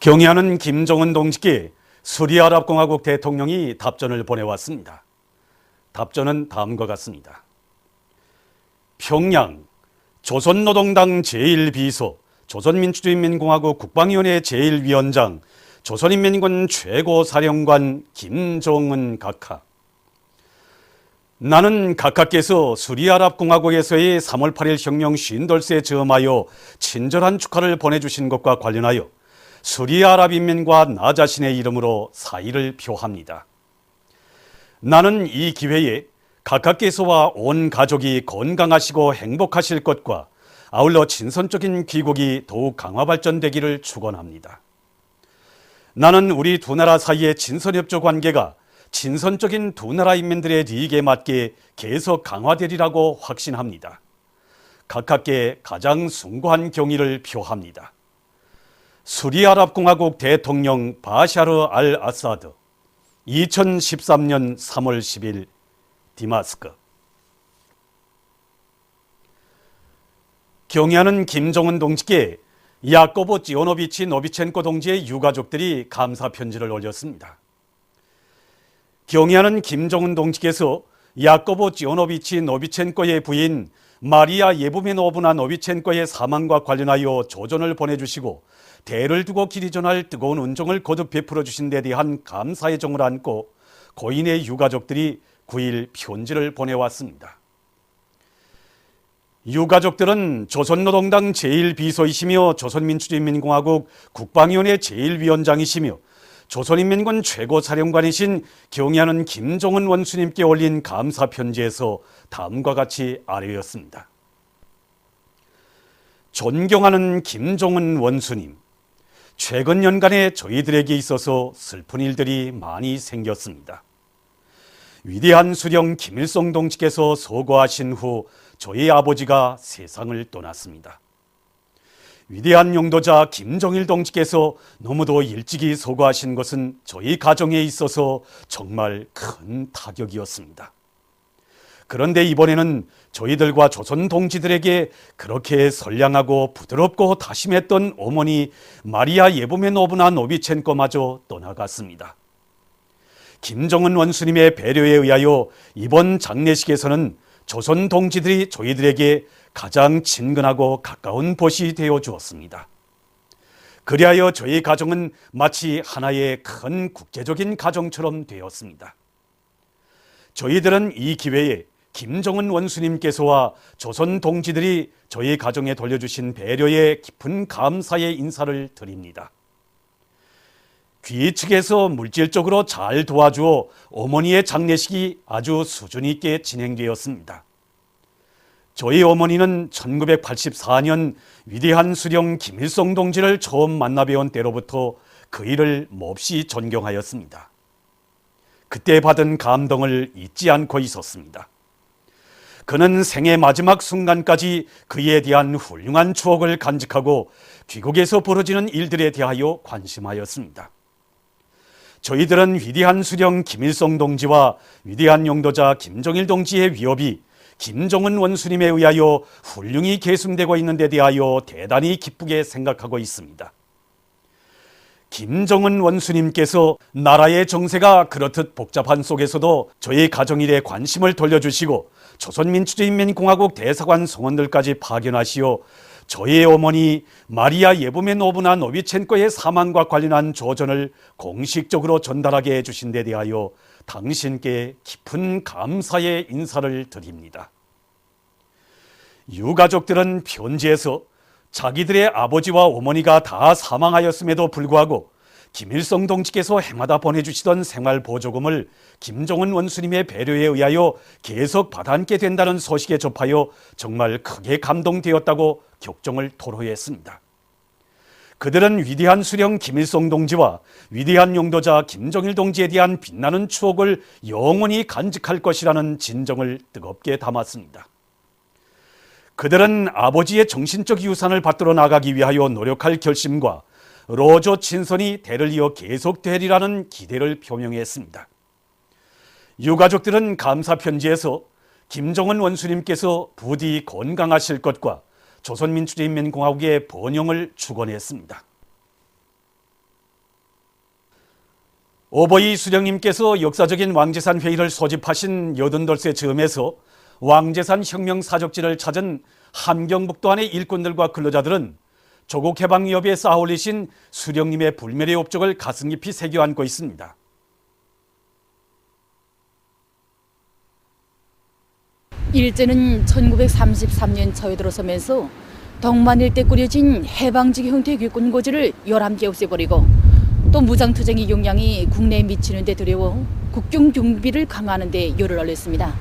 경의하는 김정은 동지께 수리아랍공화국 대통령이 답전을 보내왔습니다. 답전은 다음과 같습니다. 평양 조선노동당 제1비서, 조선민주주의인민공화국 국방위원회 제1위원장, 조선인민군 최고사령관 김정은 각하. 나는 각하께서 수리아랍공화국에서의 3월 8일 혁명 50돌세에 즈음하여 친절한 축하를 보내주신 것과 관련하여 수리아랍인민과 나 자신의 이름으로 사의를 표합니다. 나는 이 기회에 각하께서와 온 가족이 건강하시고 행복하실 것과 아울러 친선적인 귀국이 더욱 강화 발전되기를 축원합니다. 나는 우리 두 나라 사이의 친선협조 관계가 친선적인 두 나라 인민들의利益에 맞게 계속 강화되리라고 확신합니다. 각하께 가장 숭고한 경의를 표합니다. 수리아랍공화국 대통령 바샤르 알 아사드. 2013년 3월 10일 디마스크. 경의하는 김정은 동지께 야코보 지오노비치 노비첸코 동지의 유가족들이 감사 편지를 올렸습니다. 경의하는 김정은 동지께서 야코보 지오노비치 노비첸코의 부인 마리아 예부메노브나 노비첸코의 사망과 관련하여 조전을 보내주시고 대를 두고 길이 전할 뜨거운 은총을 거듭 베풀어 주신 데 대한 감사의 정을 안고 고인의 유가족들이 9일 편지를 보내왔습니다. 유가족들은 조선노동당 제1비서이시며 조선민주주의인민공화국 국방위원회 제1위원장이시며 조선인민군 최고사령관이신 경의하는 김정은 원수님께 올린 감사 편지에서 다음과 같이 아뢰었습니다. 존경하는 김정은 원수님, 최근 연간에 저희들에게 있어서 슬픈 일들이 많이 생겼습니다. 위대한 수령 김일성 동지께서 서거하신 후 저희 아버지가 세상을 떠났습니다. 위대한 용도자 김정일 동지께서 너무도 일찍이 서거하신 것은 저희 가정에 있어서 정말 큰 타격이었습니다. 그런데 이번에는 저희들과 조선 동지들에게 그렇게 선량하고 부드럽고 다심했던 어머니 마리아 예부메노브나 노비첸코마저 떠나갔습니다. 김정은 원수님의 배려에 의하여 이번 장례식에서는 조선 동지들이 저희들에게 가장 친근하고 가까운 벗이 되어 주었습니다. 그리하여 저희 가정은 마치 하나의 큰 국제적인 가정처럼 되었습니다. 저희들은 이 기회에 김정은 원수님께서와 조선 동지들이 저희 가정에 돌려주신 배려에 깊은 감사의 인사를 드립니다. 귀 측에서 물질적으로 잘 도와주어 어머니의 장례식이 아주 수준 있게 진행되었습니다. 저희 어머니는 1984년 위대한 수령 김일성 동지를 처음 만나 뵈온 때로부터 그 일을 몹시 존경하였습니다. 그때 받은 감동을 잊지 않고 있었습니다. 그는 생애 마지막 순간까지 그에 대한 훌륭한 추억을 간직하고 귀국에서 벌어지는 일들에 대하여 관심하였습니다. 저희들은 위대한 수령 김일성 동지와 위대한 용도자 김정일 동지의 위협이 김정은 원수님에 의하여 훌륭히 계승되고 있는 데 대하여 대단히 기쁘게 생각하고 있습니다. 김정은 원수님께서 나라의 정세가 그렇듯 복잡한 속에서도 저희 가정일에 관심을 돌려주시고 조선민주주의인민공화국 대사관 성원들까지 파견하시어 저희 어머니 마리아 예부메노브나 노비첸코의 사망과 관련한 조전을 공식적으로 전달하게 해주신 데 대하여 당신께 깊은 감사의 인사를 드립니다. 유가족들은 편지에서 자기들의 아버지와 어머니가 다 사망하였음에도 불구하고 김일성 동지께서 해마다 보내주시던 생활보조금을 김정은 원수님의 배려에 의하여 계속 받아안게 된다는 소식에 접하여 정말 크게 감동되었다고 격정을 토로했습니다. 그들은 위대한 수령 김일성 동지와 위대한 용도자 김정일 동지에 대한 빛나는 추억을 영원히 간직할 것이라는 진정을 뜨겁게 담았습니다. 그들은 아버지의 정신적 유산을 받들어 나가기 위하여 노력할 결심과 로조 친선이 대를 이어 계속되리라는 기대를 표명했습니다. 유가족들은 감사편지에서 김정은 원수님께서 부디 건강하실 것과 조선민주주의인민공화국의 번영을 축원했습니다. 오버이 수령님께서 역사적인 왕제산 회의를 소집하신 88세 즈음에서 왕제산 혁명 사적지를 찾은 함경북도안의 일꾼들과 근로자들은 조국 해방 여비에 쌓아올리신 수령님의 불멸의 업적을 가슴 깊이 새겨 안고 있습니다. 일제는 1933년 처에 들어서면서 덕만 일대 꾸려진 해방직 형태의 귀권고지를 11개 없애버리고 또 무장투쟁의 용량이 국내에 미치는 데 두려워 국경 경비를 강화하는 데 열을 올렸습니다.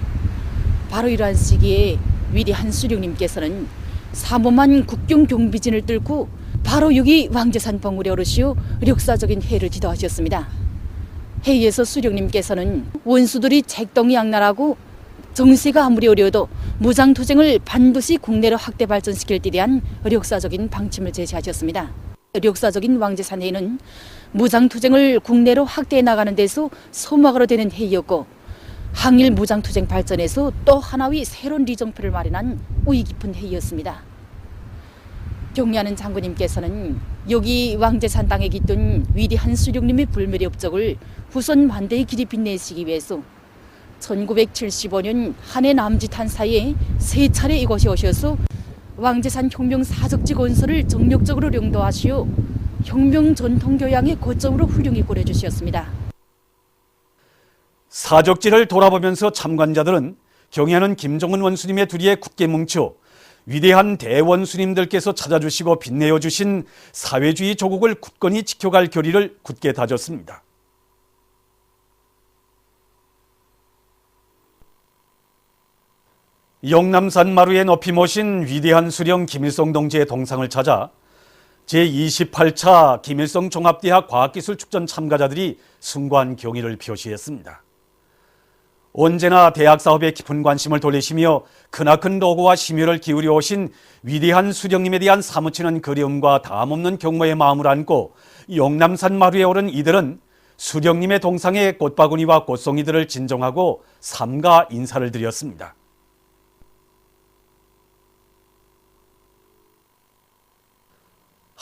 바로 이러한 시기에 위대한 수령님께서는 삼엄한 국경 경비진을 뚫고 바로 여기 왕제산 벙굴에 오르시어 역사적인 회의를 지도하셨습니다. 회의에서 수령님께서는 원수들이 책동양날하고 정세가 아무리 어려워도 무장투쟁을 반드시 국내로 확대 발전시킬 데 대한 역사적인 방침을 제시하셨습니다. 역사적인 왕제산 회의는 무장투쟁을 국내로 확대해 나가는 데서 소막으로 되는 회의였고 항일 무장투쟁 발전에서 또 하나의 새로운 리정표를 마련한 우위 깊은 회의였습니다. 경리하는 장군님께서는 여기 왕제산 땅에 깃든 위대한 수령님의 불멸의 업적을 후손 만대의 길이 빛내시기 위해서 1975년 한 해 남짓한 사이에 3차례 이곳에 오셔서 왕제산 혁명 사적지 건설을 정력적으로 령도하시어 혁명 전통 교양의 거점으로 훌륭히 꾸려주셨습니다. 사적지를 돌아보면서 참관자들은 경애하는 김정은 원수님의 두리에 굳게 뭉쳐 위대한 대원수님들께서 찾아주시고 빛내어 주신 사회주의 조국을 굳건히 지켜갈 결의를 굳게 다졌습니다. 영남산 마루에 높이 모신 위대한 수령 김일성 동지의 동상을 찾아 제28차 김일성 종합대학 과학기술축전 참가자들이 숭고한 경의를 표시했습니다. 언제나 대학 사업에 깊은 관심을 돌리시며 크나큰 노고와 심혈을 기울여 오신 위대한 수령님에 대한 사무치는 그리움과 다함없는 경모의 마음을 안고 영남산 마루에 오른 이들은 수령님의 동상에 꽃바구니와 꽃송이들을 진정하고 삼가 인사를 드렸습니다.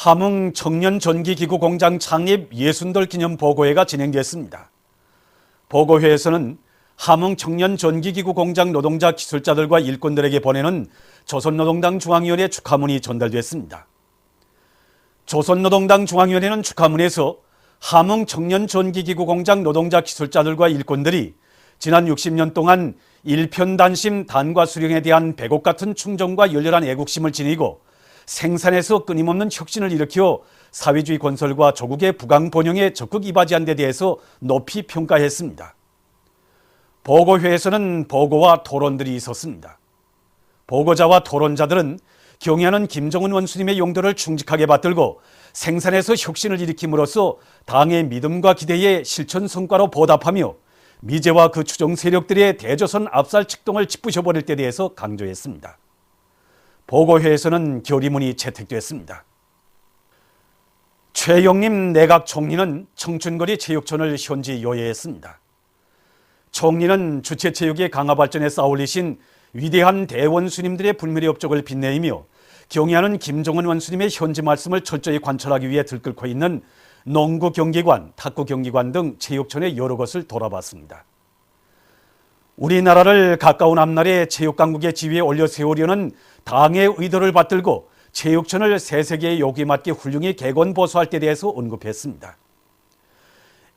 함흥 청년전기기구 공장 창립 60돌 기념 보고회가 진행됐습니다. 보고회에서는 함흥 청년전기기구 공장 노동자 기술자들과 일꾼들에게 보내는 조선노동당 중앙위원회 축하문이 전달됐습니다. 조선노동당 중앙위원회는 축하문에서 함흥 청년전기기구 공장 노동자 기술자들과 일꾼들이 지난 60년 동안 일편단심 단과 수령에 대한 백옥 같은 충정과 열렬한 애국심을 지니고 생산에서 끊임없는 혁신을 일으켜 사회주의 건설과 조국의 부강 번영에 적극 이바지한 데 대해서 높이 평가했습니다. 보고회에서는 보고와 토론들이 있었습니다. 보고자와 토론자들은 경애하는 김정은 원수님의 용도를 충직하게 받들고 생산에서 혁신을 일으킴으로써 당의 믿음과 기대에 실천 성과로 보답하며 미제와 그 추종 세력들의 대조선 압살 측동을 짚으셔버릴 데 대해서 강조했습니다. 보고회에서는 결의문이 채택됐습니다. 최영림 내각 총리는 청춘거리 체육촌을 현지 요회했습니다. 총리는 주체체육의 강화 발전에 쌓아올리신 위대한 대원수님들의 불멸의 업적을 빛내이며 경애하는 김정은 원수님의 현지 말씀을 철저히 관철하기 위해 들끓고 있는 농구 경기관, 탁구 경기관 등 체육촌의 여러 곳을 돌아봤습니다. 우리나라를 가까운 앞날의 체육강국의 지위에 올려 세우려는 당의 의도를 받들고 체육촌을 새 세계의 요구에 맞게 훌륭히 개건보수할 때 대해서 언급했습니다.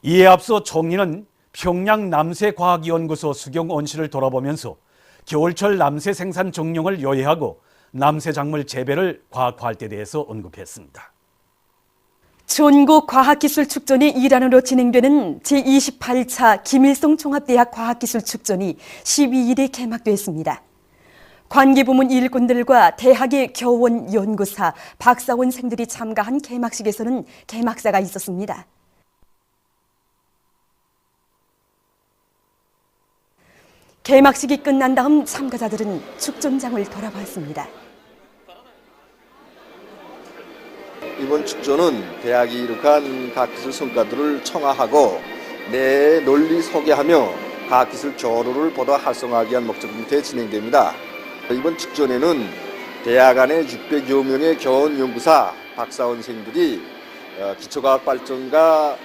이에 앞서 총리는 평양 남새과학연구소 수경 온실을 돌아보면서 겨울철 남새 생산 정령을 요해하고 남새 작물 재배를 과학화할 때 대해서 언급했습니다. 전국 과학기술축전이 일환으로 진행되는 제28차 김일성 종합대학 과학기술축전이 12일에 개막됐습니다. 관계부문 일꾼들과 대학의 교원, 연구사, 박사원생들이 참가한 개막식에서는 개막사가 있었습니다. 개막식이 끝난 다음 참가자들은 축전장을 돌아봤습니다. 이번 축전은 대학이 이룩한 과학기술 성과들을 청하하고 내 논리 소개하며 과학기술 교류를 보다 활성화하기 위한 목적 밑에 진행됩니다. 이번 축전에는 대학 안에 600여 명의 교원, 연구사, 박사원생들이 기초과학 발전과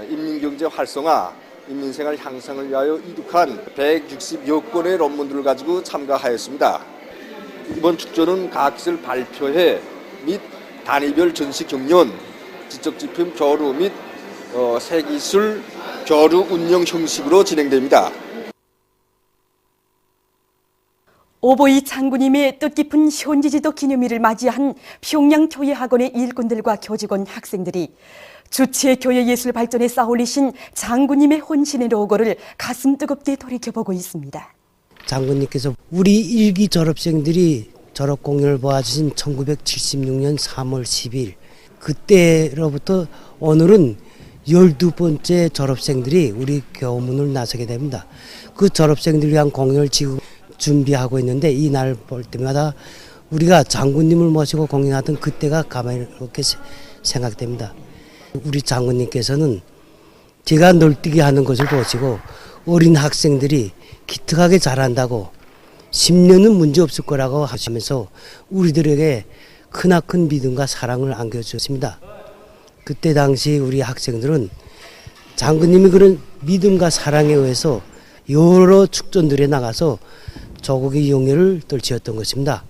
인민경제 활성화, 인민생활 향상을 위하여 이룩한 160여 건의 논문들을 가지고 참가하였습니다. 이번 축제는 과학기술 발표회 및 단위별 전시 경연, 지적지품 교류 및 새기술 교류 운영 형식으로 진행됩니다. 오보이 장군님의 뜻깊은 현지지도 기념일을 맞이한 평양교회학원의 일꾼들과 교직원 학생들이 주체교회 예술 발전에 쌓아올리신 장군님의 헌신의 노고를 가슴 뜨겁게 돌이켜보고 있습니다. 장군님께서 우리 일기 졸업생들이 졸업 공연을 보아주신 1976년 3월 10일 그때로부터 오늘은 12번째 졸업생들이 우리 교문을 나서게 됩니다. 그 졸업생들을 위한 공연을 지금 준비하고 있는데 이 날 볼 때마다 우리가 장군님을 모시고 공연하던 그때가 가만히 이렇게 생각됩니다. 우리 장군님께서는 제가 널뛰기 하는 것을 보시고 어린 학생들이 기특하게 잘한다고 10년은 문제 없을 거라고 하시면서 우리들에게 크나큰 믿음과 사랑을 안겨주셨습니다. 그때 당시 우리 학생들은 장군님이 그런 믿음과 사랑에 의해서 여러 축전들에 나가서 조국의 영예를 떨치었던 것입니다.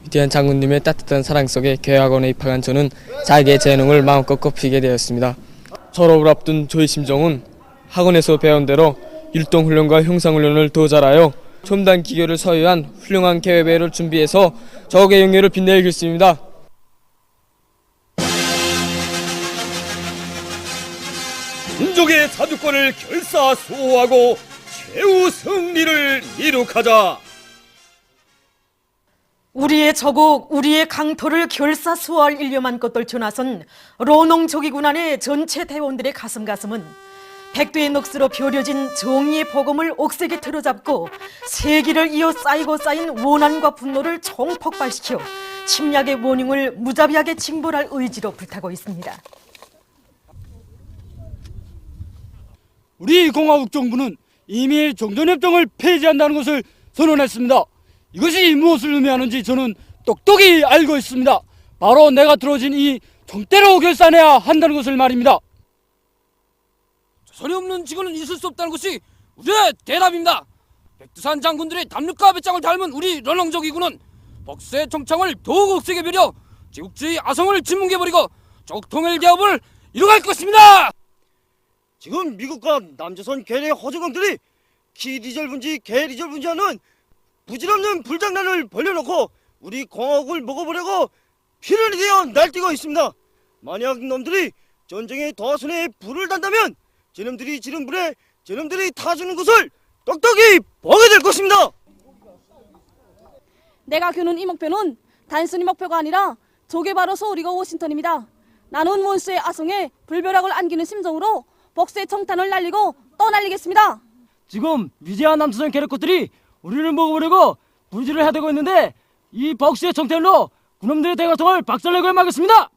위대한 장군님의 따뜻한 사랑 속에 교회학원에 입학한 저는 자기의 재능을 마음껏 꼽히게 되었습니다. 졸업을 앞둔 저의 심정은 학원에서 배운 대로 율동훈련과 형상훈련을 더 잘하여 첨단 기교를 소유한 훌륭한 계획을 준비해서 조국의 영예를 빛낼 결심입니다. 민족의 사주권을 결사수호하고 최후 승리를 이룩하자. 우리의 저국, 우리의 강토를 결사수호할 일념한 것들 전하선 로농조기군안의 전체 대원들의 가슴은 백두의 넋으로 벼려진 정의의 복음을 옥색에 틀어잡고 세기를 이어 쌓이고 쌓인 원한과 분노를 총폭발시켜 침략의 원흉을 무자비하게 징벌할 의지로 불타고 있습니다. 우리 공화국 정부는 이미 정전협정을 폐지한다는 것을 선언했습니다. 이것이 무엇을 의미하는지 저는 똑똑히 알고 있습니다. 바로 내가 들어진 이 정대로 결산해야 한다는 것을 말입니다. 조선이 없는 지구는 있을 수 없다는 것이 우리의 대답입니다. 백두산 장군들의 담력과 배짱을 닮은 우리 런렁조기군은 복수의 정창을 더욱 억세게 벼려 제국주의 아성을 짓뭉개버리고 적통일 개업을 이뤄갈 것입니다. 지금 미국과 남조선 괴뢰 허저공들이 키리절 분지 개리절 분지하는 부질없는 불장난을 벌려놓고 우리 공화국을 먹어보려고 피를 내어 날뛰고 있습니다. 만약 놈들이 전쟁의 도화선에 불을 단다면 저놈들이 지른 불에 저놈들이 타주는 것을 똑똑히 보게 될 것입니다. 내가 겨눈 이 목표는 단순히 목표가 아니라 저게 바로 서울이고 워싱턴입니다. 나는 원수의 아성에 불벼락을 안기는 심정으로 복수의 청탄을 날리고 떠날리겠습니다. 지금 위대한 남조선 괴뢰꽃들이 우리를 먹어보려고 불질을 해대고 있는데 이 복수의 정태로 그놈들의 대가통을 박살내고 해마겠습니다.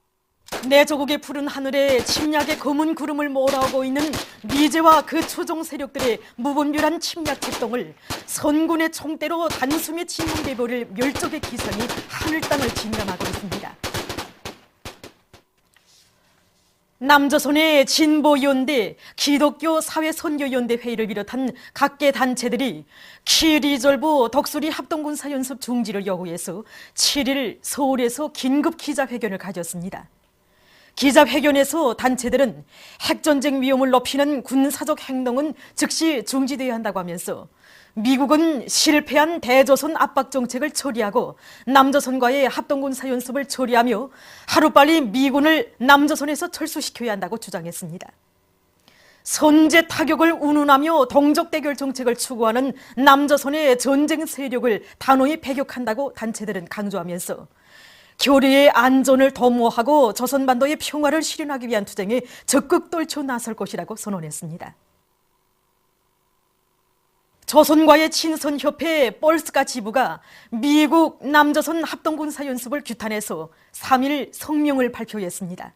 내 조국의 푸른 하늘에 침략의 검은 구름을 몰아오고 있는 미제와 그 초종 세력들의 무분별한 침략 활동을 선군의 총대로 단숨에 짓뭉개버릴 멸족의 기선이 하늘 땅을 진감하고 있습니다. 남조선의 진보연대, 기독교 사회선교연대 회의를 비롯한 각계 단체들이 키리졸부 덕수리 합동군사연습 중지를 요구해서 7일 서울에서 긴급 기자회견을 가졌습니다. 기자회견에서 단체들은 핵전쟁 위험을 높이는 군사적 행동은 즉시 중지되어야 한다고 하면서 미국은 실패한 대조선 압박 정책을 처리하고 남조선과의 합동군사연습을 처리하며 하루빨리 미군을 남조선에서 철수시켜야 한다고 주장했습니다. 선제 타격을 운운하며 동족 대결 정책을 추구하는 남조선의 전쟁 세력을 단호히 배격한다고 단체들은 강조하면서 교류의 안전을 도모하고 조선반도의 평화를 실현하기 위한 투쟁에 적극 떨쳐 나설 것이라고 선언했습니다. 조선과의 친선협회 뻘스카 지부가 미국 남조선 합동군사연습을 규탄해서 3일 성명을 발표했습니다.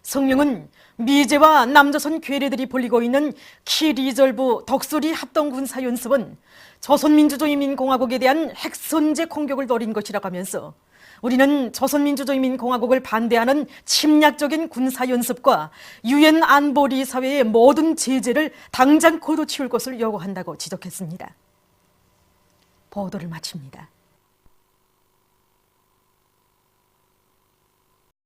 성명은 미제와 남조선 괴뢰들이 벌이고 있는 키리졸부 덕수리 합동군사연습은 조선민주주의인민공화국에 대한 핵선제 공격을 노린 것이라고 하면서 우리는 조선민주주의인민공화국을 반대하는 침략적인 군사연습과 유엔 안보리 사회의 모든 제재를 당장 거두치울 것을 요구한다고 지적했습니다. 보도를 마칩니다.